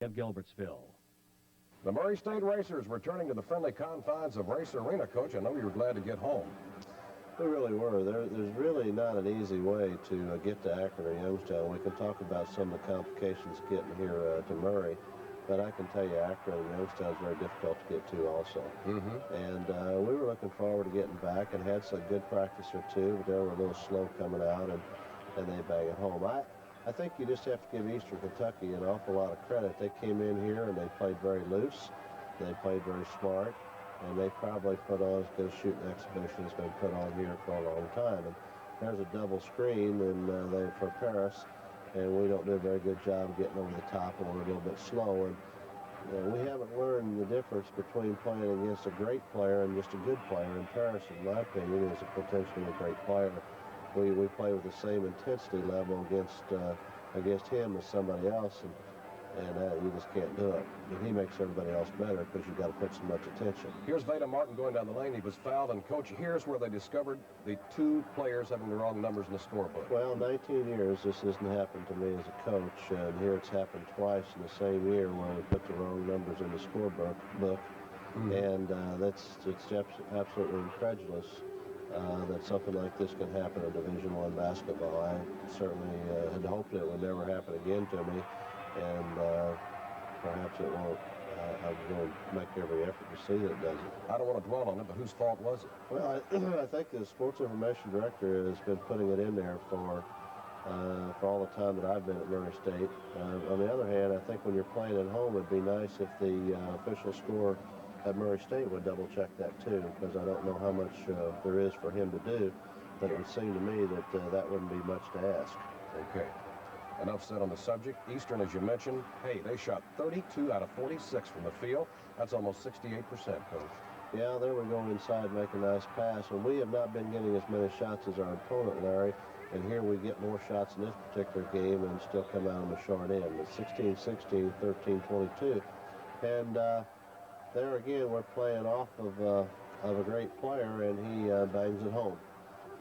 of Gilbertsville. The Murray State Racers returning to the friendly confines of Race Arena. Coach, I know you were glad to get home. We really were. There's really not an easy way to get to Akron or Youngstown. We can talk about some of the complications getting here to Murray, but I can tell you Akron and Youngstown is very difficult to get to also. And we were looking forward to getting back and had some good practice or two, but they were a little slow coming out, and they bang it home. I think you just have to give Eastern Kentucky an awful lot of credit. They came in here and they played very loose. They played very smart. And they probably put on as good a shooting exhibition has been put on here for a long time. And there's a double screen for Paris, and we don't do a very good job of getting over the top, and we're a little bit slow. And we haven't learned the difference between playing against a great player and just a good player. And Paris, in my opinion, is potentially a great player. We play with the same intensity level against him as somebody else, and you just can't do it. And he makes everybody else better because you've got to put so much attention. Here's Veda Martin going down the lane. He was fouled, and Coach, here's where they discovered the two players having the wrong numbers in the scorebook. Well, 19 years, this hasn't happened to me as a coach, and here it's happened twice in the same year where we put the wrong numbers in the scorebook, and it's absolutely incredulous that something like this can happen in Division I basketball. I certainly had hoped it would never happen again to me. And perhaps it won't. I'm going to make every effort to see that it doesn't. I don't want to dwell on it, but whose fault was it? Well, I think the sports information director has been putting it in there for all the time that I've been at Murray State. On the other hand, I think when you're playing at home, it'd be nice if the official score at Murray State would double-check that too, because I don't know how much there is for him to do, but it would seem to me that that wouldn't be much to ask. Okay. Enough said on the subject. Eastern, as you mentioned, hey, they shot 32 out of 46 from the field. That's almost 68%, Coach. Yeah, there we go inside, make a nice pass. And we have not been getting as many shots as our opponent, Larry. And here we get more shots in this particular game and still come out on the short end. It's 16-16, 13-22. And there again, we're playing off of a great player, and he bangs it home.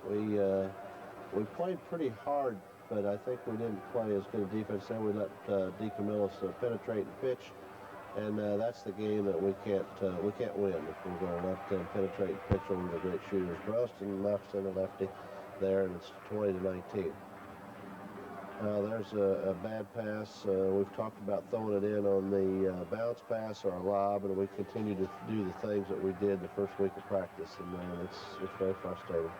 We played pretty hard, but I think we didn't play as good a defense there. We let DeCamillis penetrate and pitch, and that's the game that we can't win if we're going to let them penetrate and pitch over the great shooters. Brownston knocks in a lefty there, and it's 20-19. There's a bad pass. We've talked about throwing it in on the bounce pass or a lob, and we continue to do the things that we did the first week of practice, and it's very frustrating.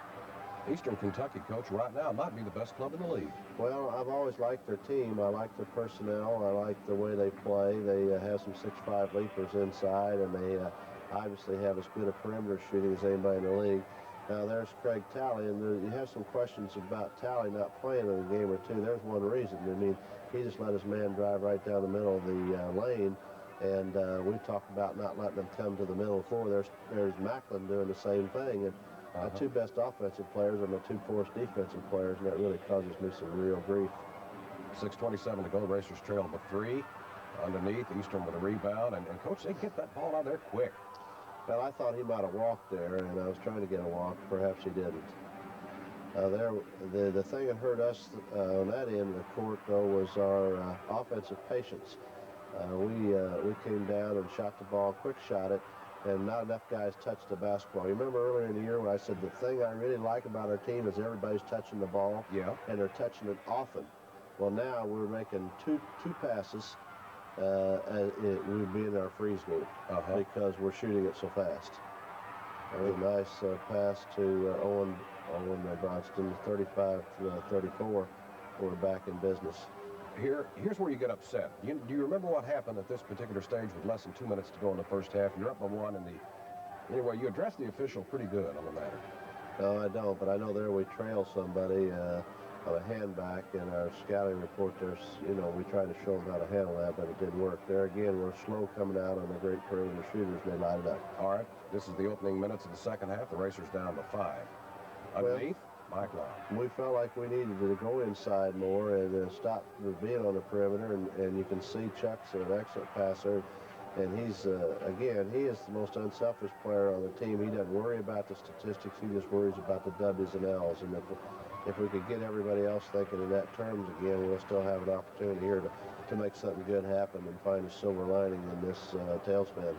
Eastern Kentucky, Coach, right now might be the best club in the league. Well, I've always liked their team. I like their personnel. I like the way they play. They have some 6'5" leapers inside, and they obviously have as good a perimeter shooting as anybody in the league. Now, there's Craig Talley, and you have some questions about Talley not playing in a game or two. There's one reason. I mean, he just let his man drive right down the middle of the lane, and we talked about not letting them come to the middle of the floor. There's Macklin doing the same thing, and my two best offensive players are my two poorest defensive players, and that really causes me some real grief. 6:27 to go. Racers trail by 3. Underneath, Eastern with a rebound, and Coach, they get that ball out there quick. Well, I thought he might have walked there, and I was trying to get a walk. Perhaps he didn't. The thing that hurt us on that end of the court, though, was our offensive patience. We came down and shot the ball, quick shot it, and not enough guys touched the basketball. You remember earlier in the year when I said the thing I really like about our team is everybody's touching the ball, and they're touching it often. Well, now we're making two passes. We'd be in our freeze game because we're shooting it so fast. A nice pass to Owen Bronston, 35-34. We're back in business. Here's where you get upset. Do you remember what happened at this particular stage with less than 2 minutes to go in the first half? You're up by 1 in the... Anyway, you addressed the official pretty good on the matter. No, I don't, but I know there we trail somebody on a handback in our scouting report. We tried to show them how to handle that, but it didn't work. There again, we're slow coming out on the great perimeter shooters, and they light it up. All right, this is the opening minutes of the second half. The Racers down to 5. Underneath, Mike Long. We felt like we needed to go inside more and stop being on the perimeter, and you can see Chuck's an excellent passer. And he's, again, he is the most unselfish player on the team. He doesn't worry about the statistics. He just worries about the W's and L's. And if we could get everybody else thinking in that terms again, we'll still have an opportunity here to to make something good happen and find a silver lining in this tailspin.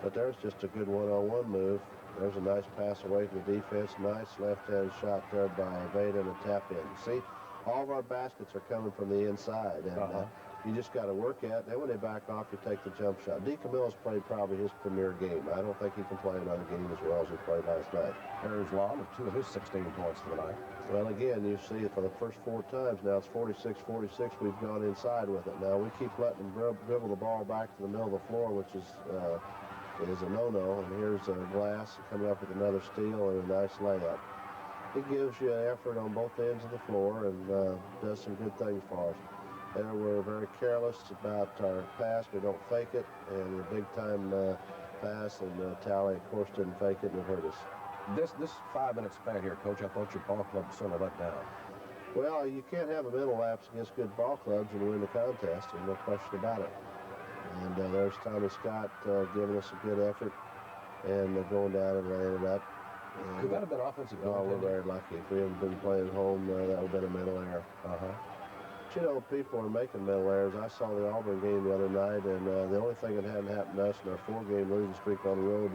But there's just a good one-on-one move. There's a nice pass away from the defense. Nice left-hand shot there by Veda and a tap in. See, all of our baskets are coming from the inside, and you just got to work at it. Then when they back off, you take the jump shot. DeCamillo's played probably his premier game. I don't think he can play another game as well as he played last night. There's Lon with 2 of his 16 points for the night. Well, again, you see it for the first 4 times now. It's 46-46. We've gone inside with it. Now, we keep letting them dribble the ball back to the middle of the floor, which is a no-no. And here's Glass coming up with another steal and a nice layup. It gives you effort on both ends of the floor and does some good things for us. There we're very careless about our pass. We don't fake it. And a big-time pass, and Talley, of course, didn't fake it, and it hurt us. This 5-minute span here, Coach, I thought your ball club certainly let down. Well, you can't have a mental lapse against good ball clubs and win the contest. There's no question about it. And there's Tommy Scott giving us a good effort and going down and laying it up. And, could that have been offensive? Oh, we're very lucky. If we hadn't been playing home, that would have been a mental error. But, you know, people are making mental errors. I saw the Auburn game the other night, and the only thing that hadn't happened to us in our 4-game losing streak on the road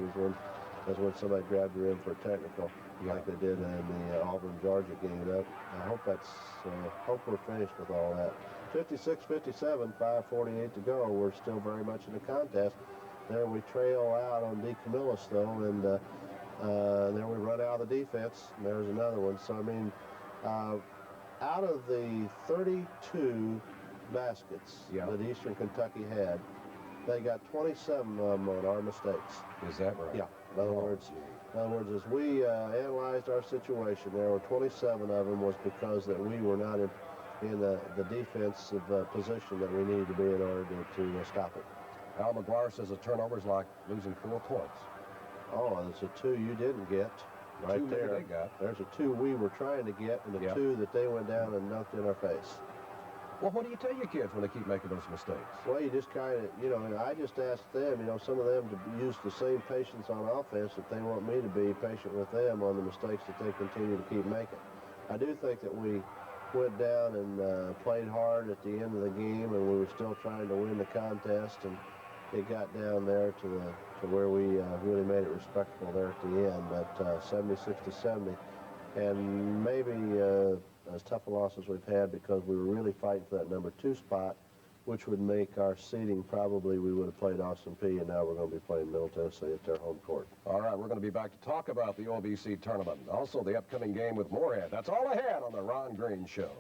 was when somebody grabbed her in for a technical, like they did in the Auburn-Georgia game. I hope hope we're finished with all that. 56-57, 5:48 to go. We're still very much in the contest. There we trail out on DeCamillis, though, and then we run out of the defense, and there's another one. So, I mean, out of the 32 baskets that Eastern Kentucky had, they got 27 of them on our mistakes. Is that right? Yeah. In other words, as we analyzed our situation, there were 27 of them was because that we were not in the defensive position that we needed to be in order to stop it. Al McGuire says a turnover is like losing 4 points. Oh, there's a 2 you didn't get. Right there. They got. There's a 2 we were trying to get, and the 2 that they went down and knocked in our face. Well, what do you tell your kids when they keep making those mistakes? Well, you just kind of, you know, I just asked them, you know, some of them to use the same patience on offense that they want me to be patient with them on the mistakes that they continue to keep making. I do think that we went down and played hard at the end of the game, and we were still trying to win the contest, and it got down there to where we really made it respectable there at the end, but 76-70, and maybe as tough a loss as we've had because we were really fighting for that number 2 spot, which would make our seeding probably we would have played Austin Peay, and now we're going to be playing Middle Tennessee at their home court. All right, we're going to be back to talk about the OVC tournament, also the upcoming game with Moorhead. That's all I had on the Ron Green Show.